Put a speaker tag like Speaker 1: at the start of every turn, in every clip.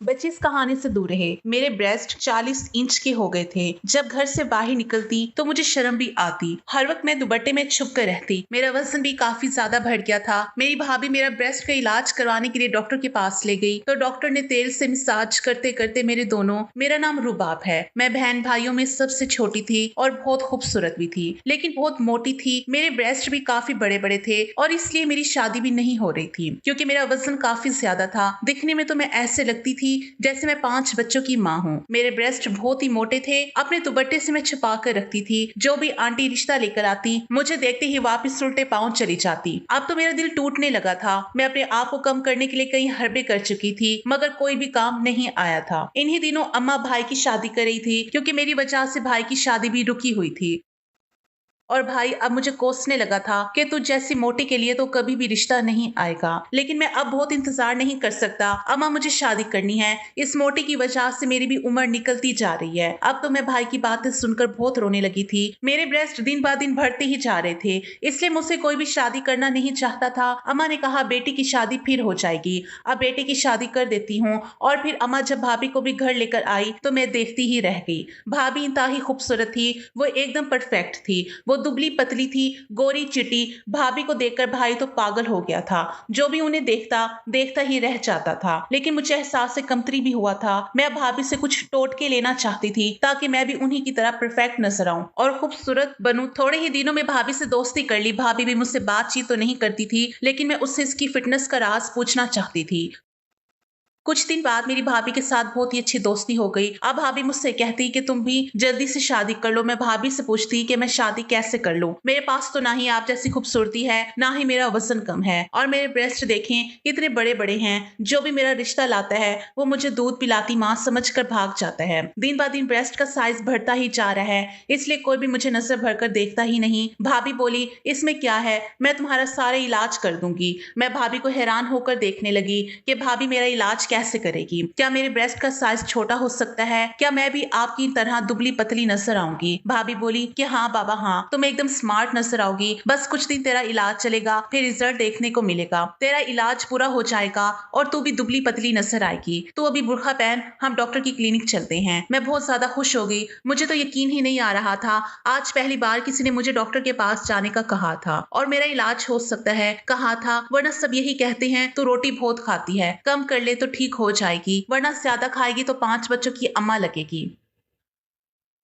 Speaker 1: बच्चे इस कहानी से दूर रहे। मेरे ब्रेस्ट 40 इंच के हो गए थे। जब घर से बाहर निकलती तो मुझे शर्म भी आती। हर वक्त मैं दुपट्टे में छुप कर रहती। मेरा वजन भी काफी ज्यादा बढ़ गया था। मेरी भाभी मेरा ब्रेस्ट का इलाज करवाने के लिए डॉक्टर के पास ले गई तो डॉक्टर ने तेल से मसाज करते करते मेरे दोनों मेरा नाम रुबाब है। मैं बहन भाइयों में सबसे छोटी थी और बहुत खूबसूरत भी थी, लेकिन बहुत मोटी थी। मेरे ब्रेस्ट भी काफी बड़े बड़े थे और इसलिए मेरी शादी भी नहीं हो रही थी क्योंकि मेरा वजन काफी ज्यादा था। दिखने में तो मैं ऐसे लगती थी जैसे मैं 5 बच्चों की माँ हूँ। मेरे ब्रेस्ट बहुत ही मोटे थे। अपने दुपट्टे से मैं छुपा कर रखती थी। जो भी आंटी रिश्ता लेकर आती मुझे देखते ही वापस उल्टे पांव चली जाती। अब तो मेरा दिल टूटने लगा था। मैं अपने आप को कम करने के लिए कई हरबे कर चुकी थी मगर कोई भी काम नहीं आया था। इन्हीं दिनों अम्मा भाई की शादी कर रही थी क्योंकि मेरी वजह से भाई की शादी भी रुकी हुई थी और भाई अब मुझे कोसने लगा था कि तू जैसी मोटी के लिए तो कभी भी रिश्ता नहीं आएगा। लेकिन मैं अब बहुत इंतजार नहीं कर सकता। अम्मा मुझे शादी करनी है। इस मोटी की वजह से मेरी भी उम्र निकलती जा रही है। अब तो मैं भाई की बातें सुनकर बहुत रोने लगी थी। मेरे ब्रेस्ट दिन ब दिन बढ़ते ही जा रहे थे, इसलिए मुझसे कोई भी शादी करना नहीं चाहता था। अम्मा ने कहा बेटी की शादी फिर हो जाएगी, अब बेटे की शादी कर देती हूँ। और फिर अम्मा जब भाभी को भी घर लेकर आई तो मैं देखती ही रह गई। भाभी इंतहा ही खूबसूरत थी। वो एकदम परफेक्ट थी। वो दुबली पतली थी, गोरी चिटी। भाभी को देखकर भाई तो पागल हो गया था। जो भी उन्हें देखता देखता ही रह जाता था। लेकिन मुझे एहसास से कमतरी भी हुआ था। मैं भाभी से कुछ टोटके लेना चाहती थी ताकि मैं भी उन्हीं की तरह परफेक्ट नजर आऊं और खूबसूरत बनूं। थोड़े ही दिनों में भाभी से दोस्ती कर ली। भाभी भी मुझसे बातचीत तो नहीं करती थी, लेकिन मैं उससे इसकी फिटनेस का राज पूछना चाहती थी। कुछ दिन बाद मेरी भाभी के साथ बहुत ही अच्छी दोस्ती हो गई। अब भाभी मुझसे कहती कि तुम भी जल्दी से शादी कर लो। मैं भाभी से पूछती कि मैं शादी कैसे कर लूं। मेरे पास तो ना ही आप जैसी खूबसूरती है, ना ही मेरा वजन कम है और मेरे ब्रेस्ट देखें कितने बड़े बड़े हैं। जो भी मेरा रिश्ता लाता है वो मुझे दूध पिलाती माँ समझ कर भाग जाता है। दिन ब दिन ब्रेस्ट का साइज बढ़ता ही जा रहा है, इसलिए कोई भी मुझे नजर भरकर देखता ही नहीं। भाभी बोली इसमें क्या है, मैं तुम्हारा सारा इलाज कर दूंगी। मैं भाभी को हैरान होकर देखने लगी कि भाभी मेरा इलाज कैसे करेगी। क्या मेरे ब्रेस्ट का साइज छोटा हो सकता है? क्या मैं भी आपकी तरह दुबली पतली नजर आऊंगी? भाभी बोली कि हाँ बाबा हाँ, तुम एकदम स्मार्ट नजर आओगी। बस कुछ दिन तेरा इलाज चलेगा, फिर रिजल्ट देखने को मिलेगा। तेरा इलाज पूरा हो जाएगा और तू भी दुबली पतली नजर आएगी। तू अभी बुर्खा पहन, हम डॉक्टर की क्लिनिक चलते हैं। मैं बहुत ज्यादा खुश हो गई। मुझे तो यकीन ही नहीं आ रहा था। आज पहली बार किसी ने मुझे डॉक्टर के पास जाने का कहा था और मेरा इलाज हो सकता है कहा था। वरना सब यही कहते हैं तू रोटी बहुत खाती है, कम कर ले तो ठीक हो जाएगी, वरना ज्यादा खाएगी तो 5 बच्चों की अम्मा लगेगी।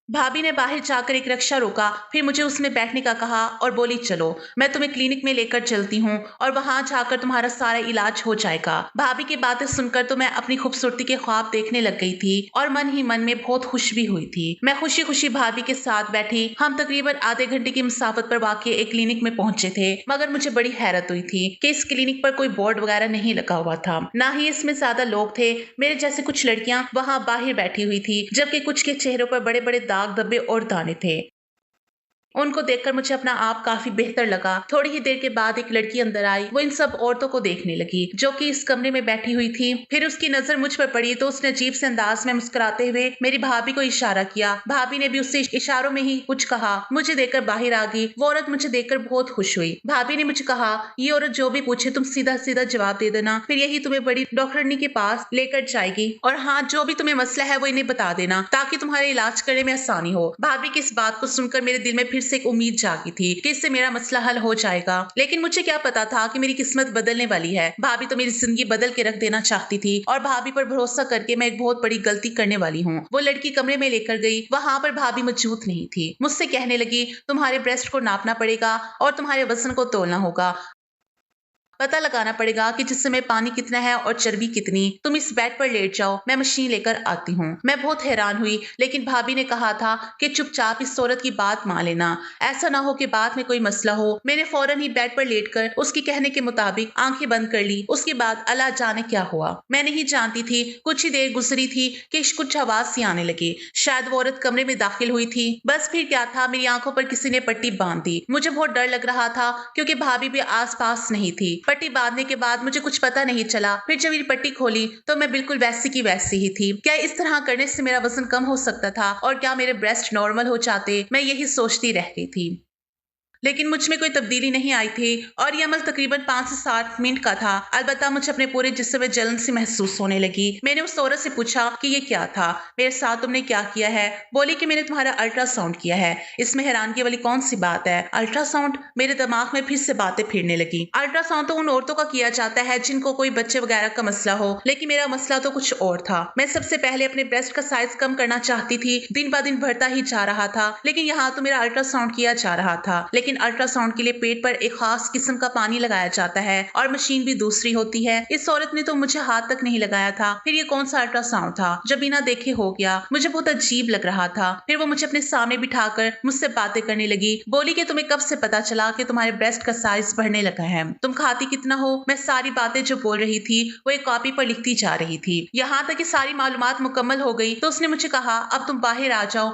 Speaker 1: भाभी ने बाहर जाकर एक रिक्शा रोका, फिर मुझे उसमें बैठने का कहा और बोली चलो मैं तुम्हें क्लिनिक में लेकर चलती हूँ और वहां जाकर तुम्हारा सारा इलाज हो जाएगा। भाभी की बातें सुनकर तो मैं अपनी खूबसूरती के ख्वाब देखने लग गई थी और मन ही मन में बहुत खुश भी हुई थी। मैं खुशी खुशी भाभी के साथ बैठी। हम तकरीबन आधे घंटे की मुसाफत पर वाकई एक क्लिनिक में पहुंचे थे, मगर मुझे बड़ी हैरत हुई थी कि इस क्लिनिक पर कोई बोर्ड वगैरह नहीं लगा हुआ था, ना ही इसमें ज्यादा लोग थे। मेरे जैसे कुछ लड़कियां वहां बाहर बैठी हुई थी, जबकि कुछ के चेहरों पर बड़े बड़े दाग धब्बे और दाने थे। उनको देखकर मुझे अपना आप काफी बेहतर लगा। थोड़ी ही देर के बाद एक लड़की अंदर आई। वो इन सब औरतों को देखने लगी जो कि इस कमरे में बैठी हुई थी। फिर उसकी नजर मुझ पर पड़ी तो उसने अजीब से अंदाज में मुस्कुराते हुए मेरी भाभी को इशारा किया। भाभी ने भी उससे इशारों में ही कुछ कहा। मुझे देखकर बाहर आ गई। वो औरत मुझे देखकर बहुत खुश हुई। भाभी ने मुझे कहा ये औरत जो भी पूछे तुम सीधा सीधा जवाब दे देना, फिर यही तुम्हें बड़ी डॉक्टरनी के पास लेकर जाएगी। और हाँ, जो भी तुम्हें मसला है वो इन्हें बता देना ताकि तुम्हारे इलाज करने में आसानी हो। भाभी की इस बात को सुनकर मेरे दिल में फिर से एक उम्मीद जागी थी कि इससे मेरा मसला हल हो जाएगा। लेकिन मुझे क्या पता था कि मेरी किस्मत बदलने वाली है। भाभी तो मेरी जिंदगी बदल के रख देना चाहती थी और भाभी पर भरोसा करके मैं एक बहुत बड़ी गलती करने वाली हूँ। वो लड़की कमरे में लेकर गई। वहां पर भाभी मौजूद नहीं थी। मुझसे कहने लगी तुम्हारे ब्रेस्ट को नापना पड़ेगा और तुम्हारे वजन को तोलना होगा। पता लगाना पड़ेगा कि जिसमें में पानी कितना है और चर्बी कितनी। तुम इस बेड पर लेट जाओ, मैं मशीन लेकर आती हूँ। मैं बहुत हैरान हुई, लेकिन भाभी ने कहा था कि चुपचाप इस औरत की बात मान लेना, ऐसा ना हो कि बाद में कोई मसला हो। मैंने फौरन ही बेड पर लेटकर उसके कहने के मुताबिक आंखें बंद कर ली। उसके बाद अल्लाह जाने क्या हुआ। मैं नहीं जानती थी। कुछ ही देर गुजरी थी कि कुछ आवाज सी आने लगी। शायद वो औरत कमरे में दाखिल हुई थी। बस फिर क्या था, मेरी आंखों पर किसी ने पट्टी बांध दी। मुझे बहुत डर लग रहा था क्योंकि भाभी भी आस पास नहीं थी। पट्टी बांधने के बाद मुझे कुछ पता नहीं चला। फिर जब मेरी पट्टी खोली तो मैं बिल्कुल वैसी की वैसी ही थी। क्या इस तरह करने से मेरा वजन कम हो सकता था और क्या मेरे ब्रेस्ट नॉर्मल हो जाते? मैं यही सोचती रह गई थी। लेकिन मुझ में कोई तब्दीली नहीं आई थी और ये अमल तकरीबन 5 से 7 मिनट का था। अलबत्ता मुझे अपने पूरे जिस्म में जलन सी महसूस होने लगी। मैंने उस औरत से पूछा कि ये क्या था, मेरे साथ तुमने क्या किया है? बोली कि मैंने तुम्हारा अल्ट्रासाउंड किया है। इसमें हैरानगी वाली कौन सी बात है? अल्ट्रासाउंड? मेरे दिमाग में फिर से बातें फिरने लगी। अल्ट्रासाउंड तो उन औरतों का किया जाता है जिनको कोई बच्चे वगैरह का मसला हो, लेकिन मेरा मसला तो कुछ और था। मैं सबसे पहले अपने ब्रेस्ट का साइज कम करना चाहती थी, दिन ब दिन बढ़ता ही जा रहा था, लेकिन यहाँ तो मेरा अल्ट्रासाउंड किया जा रहा था। लेकिन अल्ट्रासाउंड के लिए पेट पर एक खास किस्म का पानी लगाया जाता है और मशीन भी दूसरी होती है। इस औरत ने तो मुझे हाथ तक नहीं लगाया था, फिर ये कौन सा अल्ट्रासाउंड था जो बिना देखे हो गया? मुझे बहुत अजीब लग रहा था। फिर वो मुझे अपने सामने बिठाकर मुझसे बातें करने लगी। बोली कि तुम्हें कब से पता चला कि तुम्हारे ब्रेस्ट का साइज बढ़ने लगा है? तुम खाती कितना हो? मैं सारी बातें जो बोल रही थी वो एक कॉपी पर लिखती जा रही थी। यहाँ तक कि सारी मालूमात मुकम्मल हो गई तो उसने मुझे कहा, अब तुम बाहर आ जाओ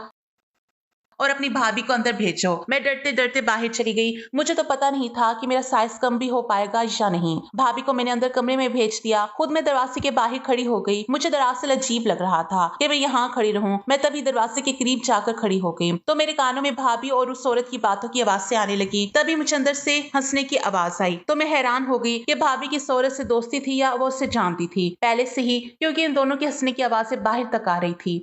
Speaker 1: और अपनी भाभी को अंदर भेजो। मैं डरते डरते बाहर चली गई। मुझे तो पता नहीं था कि मेरा साइज कम भी हो पाएगा या नहीं। भाभी को मैंने अंदर कमरे में भेज दिया। खुद मैं दरवाजे के बाहर खड़ी हो गई। मुझे दरअसल अजीब लग रहा था कि मैं यहाँ खड़ी रहूं। मैं तभी दरवाजे के करीब जाकर खड़ी हो गई तो मेरे कानों में भाभी और उस औरत की बातों की आवाज़ें आने लगी। तभी मुझे अंदर से हंसने की आवाज आई तो मैं हैरान हो गई कि भाभी की इस औरत से दोस्ती थी या वो उससे जानती थी पहले से ही, क्योंकि इन दोनों की हंसने की आवाजें बाहर तक आ रही थी।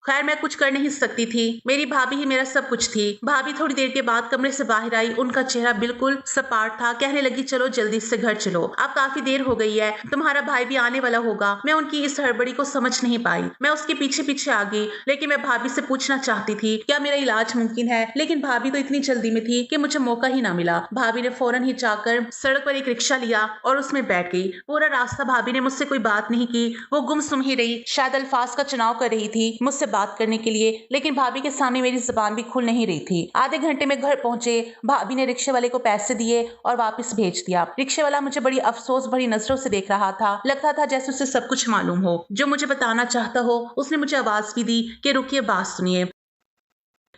Speaker 1: खैर मैं कुछ कर नहीं सकती थी। मेरी भाभी ही मेरा सब कुछ थी। भाभी थोड़ी देर के बाद कमरे से बाहर आई। उनका चेहरा बिल्कुल सपाट था। कहने लगी, चलो जल्दी से घर चलो, अब काफी देर हो गई है, तुम्हारा भाई भी आने वाला होगा। मैं उनकी इस हड़बड़ी को समझ नहीं पाई। मैं उसके पीछे पीछे आ गई, लेकिन मैं भाभी से पूछना चाहती थी क्या मेरा इलाज मुमकिन है, लेकिन भाभी तो इतनी जल्दी में थी कि मुझे मौका ही ना मिला। भाभी ने फौरन ही जाकर सड़क पर एक रिक्शा लिया और उसमें बैठ गई। पूरा रास्ता भाभी ने मुझसे कोई बात नहीं की। वो गुमसुम ही रही, शायद अल्फाज का चुनाव कर रही थी मुझसे बात करने के लिए, लेकिन भाभी के सामने मेरी जुबान भी खुल नहीं रही थी। आधे घंटे में घर पहुंचे। भाभी ने रिक्शे वाले को पैसे दिए और वापस भेज दिया। रिक्शे वाला मुझे बड़ी अफसोस भरी नजरों से देख रहा था। लगता था जैसे उसे सब कुछ मालूम हो, जो मुझे बताना चाहता हो। उसने मुझे आवाज भी दी कि रुकिए, बात सुनिए।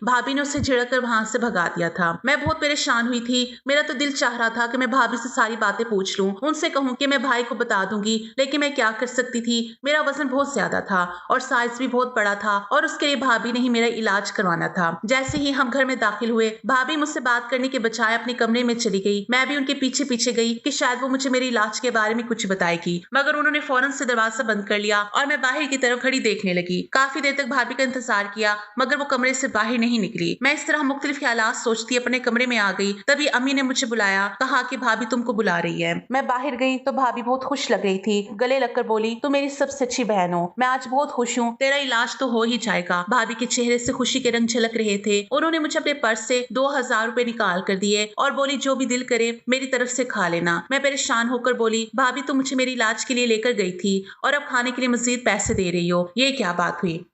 Speaker 1: भाभी ने उसे झिड़क कर वहां से भगा दिया था। मैं बहुत परेशान हुई थी। मेरा तो दिल चाह रहा था कि मैं भाभी से सारी बातें पूछ लूं, उनसे कहूं कि मैं भाई को बता दूंगी, लेकिन मैं क्या कर सकती थी? मेरा वजन बहुत ज्यादा था और साइज भी बहुत बड़ा था और उसके लिए भाभी ने ही मेरा इलाज करवाना था। जैसे ही हम घर में दाखिल हुए, भाभी मुझसे बात करने के बजाय अपने कमरे में चली गई। मैं भी उनके पीछे पीछे गई कि शायद वो मुझे मेरे इलाज के बारे में कुछ बताएगी, मगर उन्होंने फौरन से दरवाजा बंद कर लिया और मैं बाहर की तरफ खड़ी देखने लगी। काफी देर तक भाभी का इंतजार किया, मगर वो कमरे से बाहर नहीं निकली। मैं इस तरह मुख्तलिफ ख्यालात सोचती अपने कमरे में आ गई। तभी अम्मी ने मुझे बुलाया, कहा कि भाभी तुमको बुला रही है। मैं बाहर गई तो भाभी बहुत खुश लग रही थी। गले लगकर बोली, तू मेरी सबसे अच्छी बहन हो, मैं आज बहुत खुश हूँ, तेरा इलाज तो हो ही जाएगा। भाभी के चेहरे से खुशी के रंग झलक रहे थे। उन्होंने मुझे अपने पर्स से 2000 रुपए निकाल कर दिए और बोली, जो भी दिल करे मेरी तरफ से खा लेना। मैं परेशान होकर बोली, भाभी तुम मुझे मेरे इलाज के लिए लेकर गई थी और अब खाने के लिए मजीद पैसे दे रही हो, ये क्या बात हुई?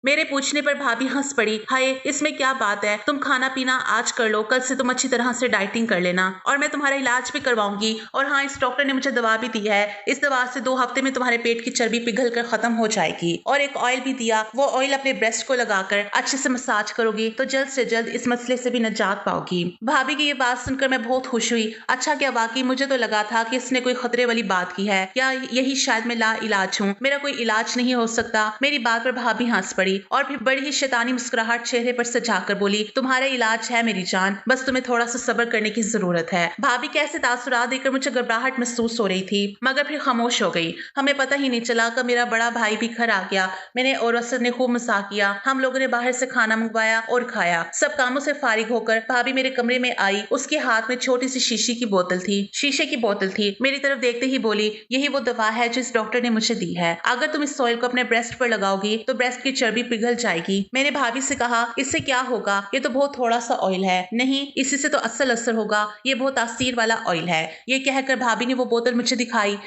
Speaker 1: मेरे पूछने पर भाभी हंस पड़ी। हाय, इसमें क्या बात है, तुम खाना पीना आज कर लो, कल से तुम अच्छी तरह से डाइटिंग कर लेना और मैं तुम्हारा इलाज भी करवाऊंगी। और हाँ, इस डॉक्टर ने मुझे दवा भी दी है, इस दवा से 2 हफ्ते में तुम्हारे पेट की चर्बी पिघल कर खत्म हो जाएगी। और एक ऑयल भी दिया, वो ऑयल अपने ब्रेस्ट को लगाकर अच्छे से मसाज करोगी तो जल्द से जल्द इस मसले से भी निजात पाओगी। भाभी की ये बात सुनकर मैं बहुत खुश हुई। अच्छा क्या वाकई मुझे तो लगा था कि इसने कोई खतरे वाली बात की है या यही शायद मैं ला इलाज हूँ, मेरा कोई इलाज नहीं हो सकता। मेरी बात पर भाभी हंस पड़ी और फिर बड़ी ही शैतानी मुस्कुराहट चेहरे पर सजाकर बोली, तुम्हारा इलाज है मेरी जान, बस तुम्हें थोड़ा सा सब्र करने की जरूरत है। भाभी कैसे तासुरात देकर मुझे घबराहट महसूस हो रही थी, मगर फिर खामोश हो गई। हमें पता ही नहीं चला कि मेरा बड़ा भाई भी घर आ गया। मैंने और असद ने खूब मजाक किया। हम लोगों ने बाहर से खाना मंगवाया और खाया। सब कामों से फारिग होकर भाभी मेरे कमरे में आई। उसके हाथ में छोटी सी शीशे की बोतल थी। मेरी तरफ देखते ही बोली, यही वो दवा है जो इस डॉक्टर ने मुझे दी है। अगर तुम इस ऑयल को अपने ब्रेस्ट पर लगाओगी तो ब्रेस्ट की चर्बी पिघल जाएगी। मैंने भाभी से कहा, इससे क्या होगा, ये तो बहुत थोड़ा सा ऑयल है। नहीं, इसी से तो असल असर होगा, ये बहुत तासीर वाला ऑयल है। ये कहकर भाभी ने वो बोतल मुझे दिखाई।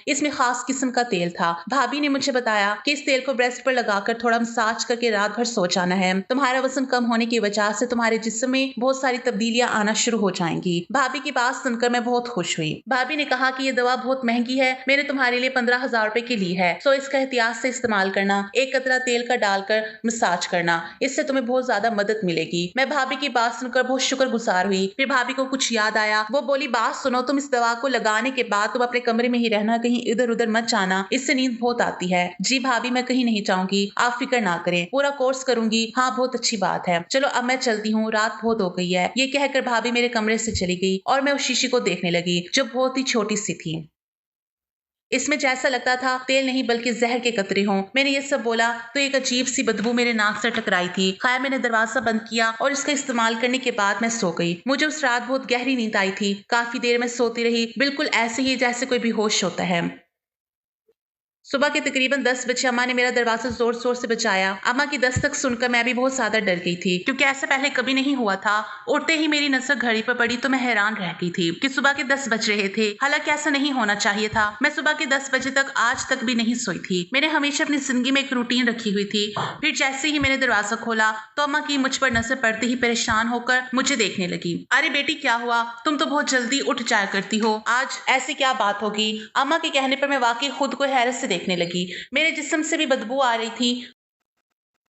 Speaker 1: इसमें खास किस्म का तेल था। भाभी ने मुझे बताया कि इस तेल को ब्रेस्ट पर लगाकर थोड़ा मसाज करके रात भर सो जाना है। तुम्हारा वजन कम होने की वजह से तुम्हारे जिस्म में बहुत सारी तब्दीलियां आना शुरू हो जाएंगी। भाभी की बात सुनकर मैं बहुत खुश हुई। भाभी ने कहा कि ये दवा बहुत महंगी है, मैंने तुम्हारे लिए 15,000 रुपए की ली है, तो इसका एहतियात से इस्तेमाल करना। एक कतरा तेल का डालकर मसाज करना, इससे तुम्हें बहुत ज्यादा मदद मिलेगी। मैं भाभी की बात सुनकर बहुत शुक्रगुजार हुई। फिर भाभी को कुछ याद आया। वो बोली, बात सुनो, तुम इस दवा को लगाने के बाद तुम अपने कमरे में ही रहना, कहीं कहीं इधर उधर मत जाना, इससे नींद बहुत आती है। जी भाभी, मैं कहीं नहीं जाऊंगी, आप फिक्र ना करें, पूरा कोर्स करूंगी। हाँ, बहुत अच्छी बात है, चलो अब मैं चलती हूँ, रात बहुत हो गई है। ये कहकर भाभी मेरे कमरे से चली गई और मैं उस शीशी को देखने लगी जो बहुत ही छोटी सी थी। इसमें जैसा लगता था तेल नहीं बल्कि जहर के कतरे हों। मैंने ये सब बोला तो एक अजीब सी बदबू मेरे नाक से टकराई थी। खैर, मैंने दरवाजा बंद किया और इसका इस्तेमाल करने के बाद मैं सो गई। मुझे उस रात बहुत गहरी नींद आई थी। काफी देर मैं सोती रही, बिल्कुल ऐसे ही जैसे कोई बेहोश होता है। सुबह के तकरीबन 10 बजे अम्मा ने मेरा दरवाजा जोर जोर से बजाया। अम्मा की दस्तक सुनकर मैं भी बहुत ज्यादा डर गई थी, क्योंकि ऐसा पहले कभी नहीं हुआ था। उठते ही मेरी नजर घड़ी पर पड़ी तो मैं हैरान रह गई थी कि सुबह के 10 बज रहे थे। हालांकि ऐसा नहीं होना चाहिए था। मैं सुबह के 10 बजे तक आज तक भी नहीं सोई थी। मैंने हमेशा अपनी जिंदगी में एक रूटीन रखी हुई थी। फिर जैसे ही मैंने दरवाजा खोला तो अम्मा की मुझ पर नजर पड़ते ही परेशान होकर मुझे देखने लगी। अरे बेटी, क्या हुआ? तुम तो बहुत जल्दी उठ जाया करती हो, आज ऐसी क्या बात होगी? अम्मा के कहने पर मैं वाकई खुद को हैरत से देखने लगी। मेरे जिस्म से भी बदबू आ रही थी।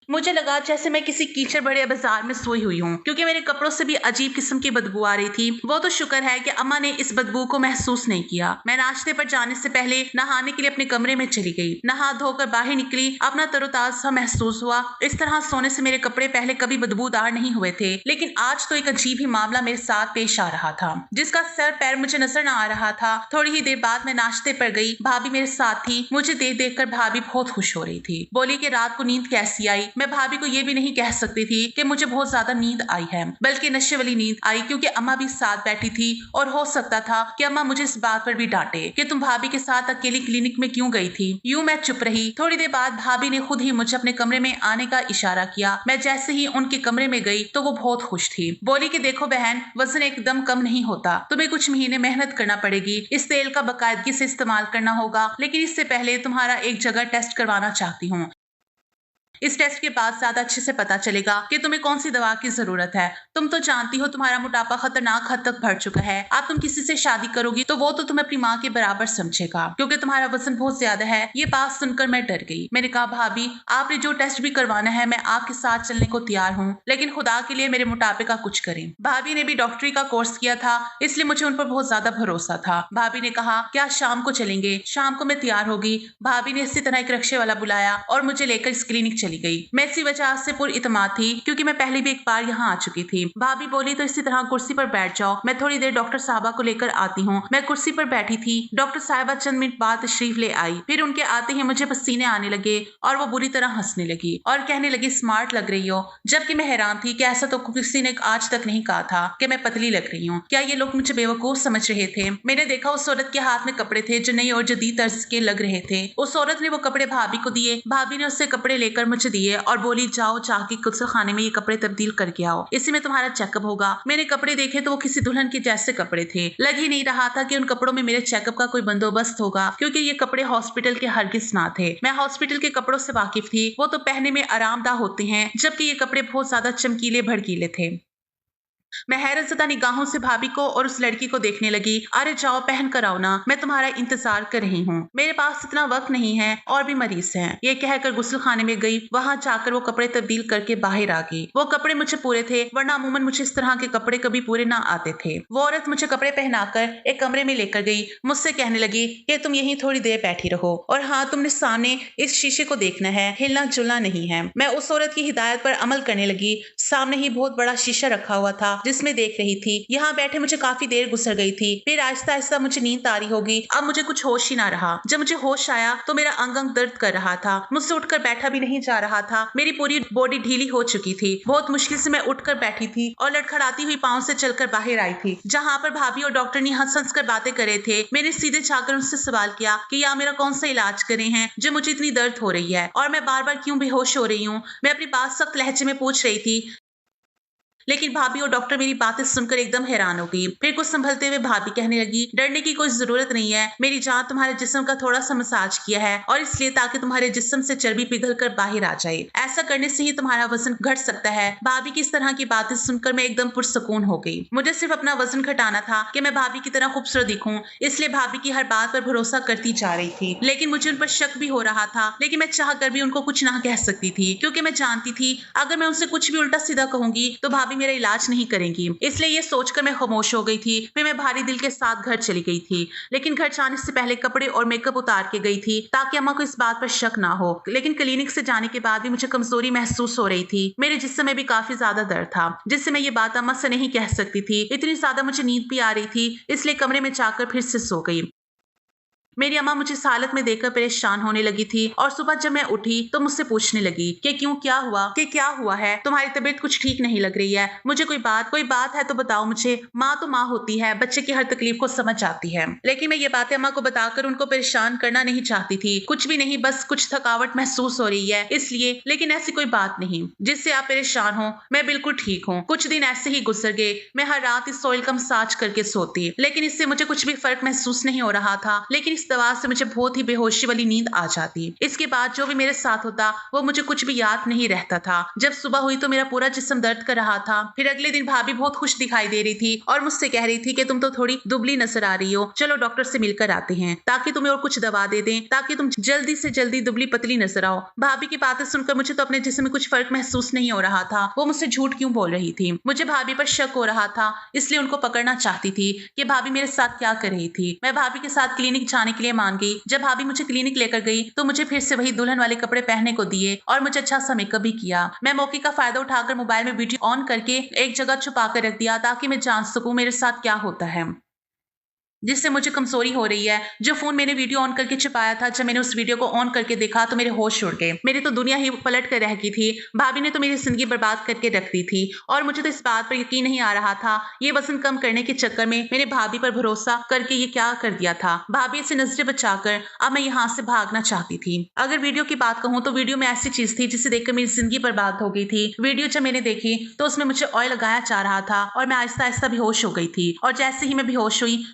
Speaker 1: मुझे लगा जैसे मैं किसी कीचड़ भरे बाजार में सोई हुई हूँ, क्योंकि मेरे कपड़ों से भी अजीब किस्म की बदबू आ रही थी। वो तो शुक्र है कि अम्मा ने इस बदबू को महसूस नहीं किया। मैं नाश्ते पर जाने से पहले नहाने के लिए अपने कमरे में चली गई। नहा धोकर बाहर निकली, अपना तरोताजा महसूस हुआ। इस तरह सोने से मेरे कपड़े पहले कभी बदबूदार नहीं हुए थे, लेकिन आज तो एक अजीब ही मामला मेरे साथ पेश आ रहा था, जिसका सर पैर मुझे नजर न आ रहा था। थोड़ी ही देर बाद मैं नाश्ते पर गई। भाभी मेरे साथ थी। मुझे देख देख कर भाभी बहुत खुश हो रही थी। बोली कि रात को नींद कैसी आई। मैं भाभी को ये भी नहीं कह सकती थी कि मुझे बहुत ज्यादा नींद आई है, बल्कि नशे वाली नींद आई, क्योंकि अम्मा भी साथ बैठी थी और हो सकता था कि अम्मा मुझे इस बात पर भी डांटे कि तुम भाभी के साथ अकेली क्लिनिक में क्यों गई थी। यूं मैं चुप रही। थोड़ी देर बाद भाभी ने खुद ही मुझे अपने कमरे में आने का इशारा किया। मैं जैसे ही उनके कमरे में गई तो वो बहुत खुश थी। बोली कि देखो बहन, वजन एकदम कम नहीं होता, तुम्हें कुछ महीने मेहनत करना पड़ेगी। इस तेल का बाकायदगी से इस्तेमाल करना होगा, लेकिन इससे पहले तुम्हारा एक जगह टेस्ट करवाना चाहती हूँ। इस टेस्ट के बाद ज्यादा अच्छे से पता चलेगा कि तुम्हें कौन सी दवा की जरूरत है। तुम तो जानती हो तुम्हारा मोटापा खतरनाक हद तक बढ़ चुका है। अब तुम किसी से शादी करोगी तो वो तो तुम्हें अपनी माँ के बराबर समझेगा, क्योंकि तुम्हारा वजन बहुत ज्यादा है। ये बात सुनकर मैं डर गई। मैंने कहा भाभी, आपने जो टेस्ट भी करवाना है मैं आपके साथ चलने को तैयार हूँ, लेकिन खुदा के लिए मेरे मोटापे का कुछ करें। भाभी ने भी डॉक्टरी का कोर्स किया था, इसलिए मुझे उन पर बहुत ज्यादा भरोसा था। भाभी ने कहा क्या शाम को चलेंगे? शाम को मैं तैयार होगी। भाभी ने इसी तरह एक रिक्शे वाला बुलाया और मुझे लेकर इस क्लिनिक चली गई। मैं इसी वजह से पूरी इत्मीनान थी, क्योंकि मैं पहले भी एक बार यहाँ आ चुकी थी। भाभी बोली तो इसी तरह कुर्सी पर बैठ जाओ, मैं थोड़ी देर डॉक्टर साहबा को लेकर आती हूँ। मैं कुर्सी पर बैठी थी। डॉक्टर साहबा चंद मिनट बाद तशरीफ ले आई। फिर उनके आते ही मुझे पसीने आने लगे और वो बुरी तरह हंसने लगी और कहने लगी स्मार्ट लग रही हो। जबकि मैं हैरान थी कि ऐसा तो किसी ने आज तक नहीं कहा था कि मैं पतली लग रही हूँ। क्या ये लोग मुझे बेवकूफ समझ रहे थे? मैंने देखा उस औरत के हाथ में कपड़े थे जो नई और जदीद तर्ज के लग रहे थे। उस औरत ने वो कपड़े भाभी को दिए। भाभी ने उससे कपड़े लेकर मुझे दिए और बोली जाओ जाके गुस्ल खाने में ये कपड़े तब्दील करके आओ, इसी में तुम्हारा चेकअप होगा। मैंने कपड़े देखे तो वो किसी दुल्हन के जैसे कपड़े थे। लग ही नहीं रहा था कि उन कपड़ों में मेरे चेकअप का कोई बंदोबस्त होगा, क्योंकि ये कपड़े हॉस्पिटल के हरगिज ना थे। मैं हॉस्पिटल के कपड़ों से वाकिफ थी। वो तो पहनने में आरामदाह होते हैं, जबकि ये कपड़े बहुत ज्यादा चमकीले भड़कीले थे। मैं हैरत ज़दा निगाहों से भाभी को और उस लड़की को देखने लगी। अरे जाओ पहन कर आओ ना, मैं तुम्हारा इंतजार कर रही हूँ। मेरे पास इतना वक्त नहीं है और भी मरीज हैं। ये कहकर गुस्ल खाने में गई। वहां जाकर वो कपड़े तब्दील करके बाहर आ गई। वो कपड़े मुझे पूरे थे, वरना अमूमन मुझे इस तरह के कपड़े कभी पूरे ना आते थे। वो औरत मुझे कपड़े पहनाकर एक कमरे में लेकर गई। मुझसे कहने लगी कि तुम यहीं थोड़ी देर बैठी रहो और हाँ, तुमने सामने इस शीशे को देखना है, हिलना जुलना नहीं है। मैं उस औरत की हिदायत पर अमल करने लगी। सामने ही बहुत बड़ा शीशा रखा हुआ था जिसमें देख रही थी। यहाँ बैठे मुझे काफी देर गुजर गई थी। फिर आहिस्ता आहिस्ता मुझे नींद आ रही होगी। अब मुझे कुछ होश ही ना रहा। जब मुझे होश आया तो मेरा अंग अंग दर्द कर रहा था। मुझसे उठकर बैठा भी नहीं जा रहा था। मेरी पूरी बॉडी ढीली हो चुकी थी। बहुत मुश्किल से मैं उठकर बैठी थी और लड़खड़ाती हुई पाँव से चलकर बाहर आई थी। जहाँ पर भाभी और डॉक्टर ने हंस हंस कर बातें करे थे, मैंने सीधे जाकर उनसे सवाल किया कि या मेरा कौन सा इलाज करे हैं जो मुझे इतनी दर्द हो रही है और मैं बार बार क्यों बेहोश हो रही हूँ। मैं अपनी बात सख्त लहजे में पूछ रही थी, लेकिन भाभी और डॉक्टर मेरी बातें सुनकर एकदम हैरान हो गई। फिर कुछ संभलते हुए भाभी कहने लगी, डरने की कोई जरूरत नहीं है। मेरी जान तुम्हारे जिस्म का थोड़ा सा मसाज किया है और इसलिए ताकि तुम्हारे जिस्म से चर्बी पिघल कर बाहर आ जाए। ऐसा करने से ही तुम्हारा वजन घट सकता है। भाभी की इस तरह की बातें सुनकर मैं एकदम पुरसकून हो गई। मुझे सिर्फ अपना वजन घटाना था कि मैं भाभी की तरह खूबसूरत दिखूं, इसलिए भाभी की हर बात पर भरोसा करती जा रही थी। लेकिन मुझे उन पर शक भी हो रहा था, लेकिन मैं चाह कर भी उनको कुछ ना कह सकती थी, क्योंकि मैं जानती थी अगर मैं उनसे कुछ भी उल्टा सीधा कहूंगी तो भाभी भाभी मेरा इलाज नहीं करेंगी। इसलिए ये सोचकर मैं खामोश हो गई थी। फिर मैं भारी दिल के साथ घर चली गई थी, लेकिन घर जाने से पहले कपड़े और मेकअप उतार के गई थी ताकि अम्मा को इस बात पर शक ना हो। लेकिन क्लिनिक से जाने के बाद भी मुझे कमजोरी महसूस हो रही थी। मेरे जिस्म में भी काफी ज्यादा दर्द था, जिससे मैं ये बात अम्मा से नहीं कह सकती थी। इतनी ज्यादा मुझे नींद भी आ रही थी, इसलिए कमरे में जाकर फिर से सो गई। मेरी अम्मा मुझे इस हालत में देखकर परेशान होने लगी थी और सुबह जब मैं उठी तो मुझसे पूछने लगी कि क्यों, क्या हुआ है, तुम्हारी तबीयत कुछ ठीक नहीं लग रही है, मुझे कोई बात है तो बताओ मुझे। माँ तो माँ होती है, बच्चे की हर तकलीफ को समझ आती है। लेकिन मैं ये बातें अम्मा को बताकर उनको परेशान करना नहीं चाहती थी। कुछ भी नहीं, बस कुछ थकावट महसूस हो रही है इसलिए। लेकिन ऐसी कोई बात नहीं जिससे आप परेशान हो, मैं बिल्कुल ठीक हूँ। कुछ दिन ऐसे ही गुजर गए। मैं हर रात इस ऑयल का मसाज करके सोती, लेकिन इससे मुझे कुछ भी फर्क महसूस नहीं हो रहा था। लेकिन इस दवा से मुझे बहुत ही बेहोशी वाली नींद आ जाती। इसके बाद जो भी मेरे साथ होता वो मुझे कुछ भी याद नहीं रहता था। जब सुबह हुई तो मेरा पूरा जिस्म दर्द कर रहा था। फिर अगले दिन भाभी बहुत खुश दिखाई दे रही थी और मुझसे कह रही थी कि तुम तो थोड़ी दुबली नजर आ रही हो, चलो डॉक्टर से मिलकर आते हैं ताकि तुम्हें और कुछ दवा दे दें ताकि तुम जल्दी से जल्दी दुबली पतली नजर आओ। भाभी की बातें सुनकर मुझे तो अपने जिस्म में कुछ फर्क महसूस नहीं हो रहा था। वो मुझसे झूठ क्यों बोल रही थी? मुझे भाभी पर शक हो रहा था, इसलिए उनको पकड़ना चाहती थी कि भाभी मेरे साथ क्या कर रही थी। मैं भाभी के साथ क्लिनिक जाने के लिए मान गई। जब भाभी मुझे क्लिनिक लेकर गई तो मुझे फिर से वही दुल्हन वाले कपड़े पहनने को दिए और मुझे अच्छा सा मेकअप भी किया। मैं मौके का फायदा उठाकर मोबाइल में वीडियो ऑन करके एक जगह छुपा कर रख दिया ताकि मैं जान सकूं मेरे साथ क्या होता है, जिससे मुझे कमजोरी हो रही है। जो फोन मैंने वीडियो ऑन करके छिपाया था, जब मैंने उस वीडियो को ऑन करके देखा तो मेरे होश उड़ गए। मेरी तो दुनिया ही पलट कर रह गई थी। भाभी ने तो मेरी जिंदगी बर्बाद करके रख दी थी और मुझे तो इस बात पर यकीन नहीं आ रहा था। ये वजन कम करने के चक्कर में मैंने भाभी पर भरोसा करके ये क्या कर दिया था। भाभी से नजरें बचाकर अब मैं यहाँ से भागना चाहती थी। अगर वीडियो की बात कहूँ तो वीडियो में ऐसी चीज थी जिसे देखकर मेरी जिंदगी बर्बाद हो गई थी। वीडियो जब मैंने देखी तो उसमें मुझे ऑयल लगाया जा रहा था और मैं आहिस्ता आहिस्ता बेहोश हो गई थी। और जैसे ही मैं बेहोश हुई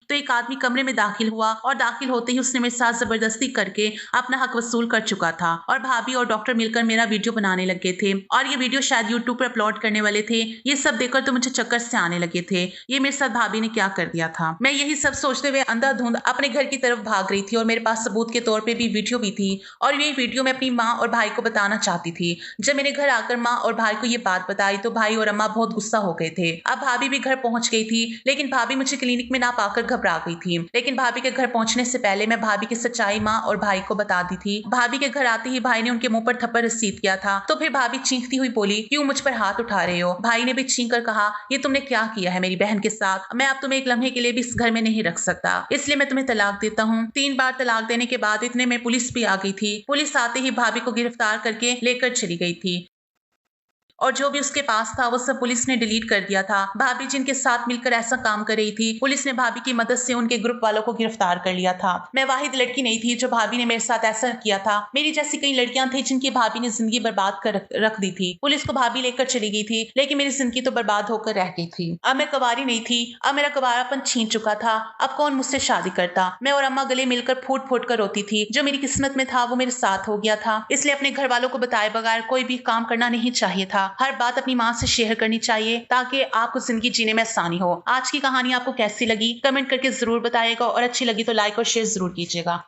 Speaker 1: तो एक आदमी कमरे में दाखिल हुआ और दाखिल होते ही उसने मेरे साथ जबरदस्ती करके अपना हक वसूल कर चुका था और भाभी और डॉक्टर मिलकर मेरा वीडियो बनाने लगे थे और ये वीडियो शायद यूट्यूब पर अपलोड करने वाले थे। ये सब देखकर तो मुझे चक्कर से आने लगे थे। ये मेरे साथ भाभी ने क्या कर दिया था। मैं यही सब सोचते हुए अंधाधुंध अपने घर की तरफ भाग रही थी और मेरे पास सबूत के तौर पर भी वीडियो भी थी और ये वीडियो मैं अपनी माँ और भाई को बताना चाहती थी। जब मैंने घर आकर माँ और भाई को ये बात बताई तो भाई और अम्मा बहुत गुस्सा हो गए थे। अब भाभी भी घर पहुंच गई थी, लेकिन भाभी मुझे क्लिनिक में ना पाकर घबरा गई थी। लेकिन भाभी के घर पहुंचने से पहले मैं भाभी की सच्चाई माँ और भाई को बता दी थी। भाभी के घर आते ही भाई ने उनके मुंह पर थप्पड़ रसीद किया था। तो फिर भाभी चीखती हुई बोली, क्यों मुझ पर हाथ उठा रहे हो? भाई ने भी चीख कर कहा, ये तुमने क्या किया है मेरी बहन के साथ? मैं अब तुम्हें एक लम्हे के लिए भी इस घर में नहीं रख सकता, इसलिए मैं तुम्हें तलाक देता हूँ। 3 बार तलाक देने के बाद इतने में पुलिस भी आ गई थी। पुलिस आते ही भाभी को गिरफ्तार करके लेकर चली गई थी और जो भी उसके पास था वो सब पुलिस ने डिलीट कर दिया था। भाभी जिनके साथ मिलकर ऐसा काम कर रही थी, पुलिस ने भाभी की मदद से उनके ग्रुप वालों को गिरफ्तार कर लिया था। मैं वाहिद लड़की नहीं थी जो भाभी ने मेरे साथ ऐसा किया था। मेरी जैसी कई लड़कियां थी जिनकी भाभी ने जिंदगी बर्बाद कर रख दी थी। पुलिस को भाभी लेकर चली गई थी, लेकिन मेरी जिंदगी तो बर्बाद होकर रह गई थी। अब मैं कुंवारी नहीं थी, अब मेरा कुंवारापन छीन चुका था। अब कौन मुझसे शादी करता? मैं और अम्मा गले मिलकर फूट फूट कर रोती थी। जो मेरी किस्मत में था वो मेरे साथ हो गया था, इसलिए अपने घर वालों को बताए बगैर कोई भी काम करना नहीं चाहिए था। हर बात अपनी माँ से शेयर करनी चाहिए ताकि आपको जिंदगी जीने में आसानी हो। आज की कहानी आपको कैसी लगी कमेंट करके जरूर बताइएगा और अच्छी लगी तो लाइक और शेयर जरूर कीजिएगा।